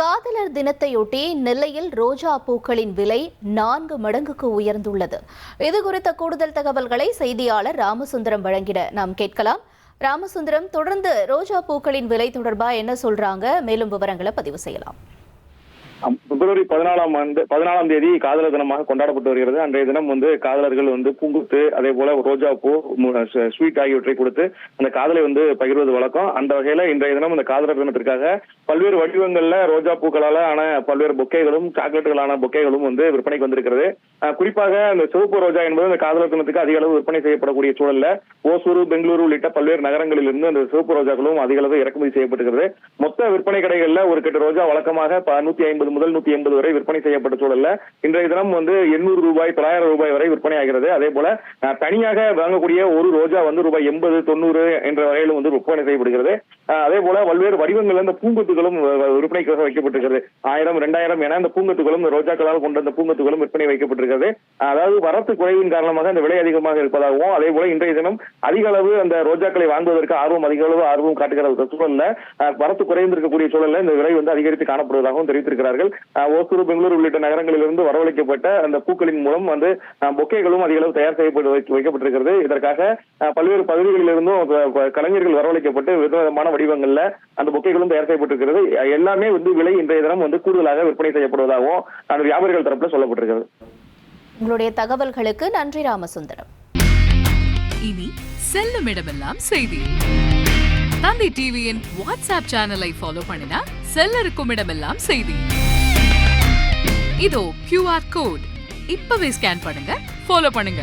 காதலர் தினத்தையொட்டி நெல்லையில் ரோஜா பூக்களின் விலை 4 மடங்குக்கு உயர்ந்துள்ளது. இது குறித்த கூடுதல் தகவல்களை செய்தியாளர் ராமசுந்தரம் வழங்கிட நாம் கேட்கலாம். ராமசுந்தரம், தொடர்ந்து ரோஜா பூக்களின் விலை தொடர்பாக என்ன சொல்றாங்க? மேலும் விவரங்களை பதிவு செய்யலாம். பிப்ரவரி 14ஆம் தேதி காதலர் தினமாக கொண்டாடப்பட்டு வருகிறது. அன்றைய தினம் காதலர்கள் பூங்குத்து, அதே போல ரோஜா பூ, ஸ்வீட் ஆகியவற்றை கொடுத்து அந்த காதலை பகிர்வது வழக்கம். அந்த வகையில இன்றைய தினம் இந்த காதலர் தினத்திற்காக பல்வேறு வடிவங்கள்ல ரோஜா பூக்களால ஆன பல்வேறு பொக்கைகளும் சாக்லேட்டுகளான பொக்கைகளும் விற்பனைக்கு வந்திருக்கிறது. குறிப்பாக இந்த சிவப்பு ரோஜா என்பது இந்த காதலர் தினத்துக்கு அதிக அளவு விற்பனை செய்யப்படக்கூடிய சூழல்ல ஓசூர், பெங்களூரு உள்ளிட்ட பல்வேறு நகரங்களில் இருந்து அந்த சிவப்பு ரோஜாக்களும் அதிக அளவு இறக்குமதி செய்யப்பட்டிருக்கிறது. மொத்த விற்பனை கடைகள்ல ஒரு கட்டு ரோஜா வழக்கமாக 150 முதல் 180 வரை விற்பனை செய்யப்பட்ட சூழல்ல இன்றைய தினம் 800 ரூபாய், 900 ரூபாய் வரை விற்பனை ஆகிறது. அதே போல தனியாக வாங்கக்கூடிய ஒரு ரோஜா ரூபாய் 80, 90 என்ற வகையிலும் விற்பனை செய்யப்படுகிறது. அதே போல பல்வேறு வடிவங்கள் இந்த பூங்கொத்துகளும் விற்பனைக்காக வைக்கப்பட்டிருக்கிறது. 1000, 2000 என இந்த பூங்கொத்துகளும் ரோஜாக்களால் கொண்ட இந்த பூங்கொத்துகளும் விற்பனை வைக்கப்பட்டிருக்கிறது. அதாவது வரத்து குறைவின் காரணமாக இந்த விலை அதிகமாக இருப்பதாகவும், அதே போல இன்றைய தினம் அதிக அளவு அந்த ரோஜாக்களை வாங்குவதற்கு அதிக அளவு ஆர்வம் காட்டுகிற சூழல்ல வரத்து குறைந்திருக்கக்கூடிய சூழல்ல இந்த விலை அதிகரித்து காணப்படுவதாகவும் தெரிவித்திருக்கிறார்கள். ஓசூர், பெங்களூரு உள்ளிட்ட நகரங்களிலிருந்து வரவழைக்கப்பட்ட அந்த பூக்களின் மூலம் பொக்கைகளும் அதிக அளவு தயார் செய்யப்பட்டு வைக்கப்பட்டிருக்கிறது. இதற்காக பல்வேறு பகுதிகளிலிருந்தும் கலைஞர்கள் வரவழைக்கப்பட்டு விதவிதமான வடிவங்கள்ல அந்த பொக்கைகளும் தயார் செய்யப்பட்டிருக்கிறது. எல்லாமே விலை இன்றைய தினம் கூடுதலாக விற்பனை செய்யப்படுவதாகவும் அந்த வியாபாரிகள் தரப்புல சொல்லப்பட்டிருக்கிறது. உங்களுடைய தகவல்களுக்கு நன்றி ராமசுந்தரம். இனி செல்லும் இடமெல்லாம் செய்தி. தந்தி டிவியின் வாட்ஸ்அப் சேனலை ஃபாலோ பண்ணினா செல்லருக்கும் இடமெல்லாம் செய்தி. இதோ QR கோட் இப்பவே ஸ்கேன் பண்ணுங்க, ஃபாலோ பண்ணுங்க.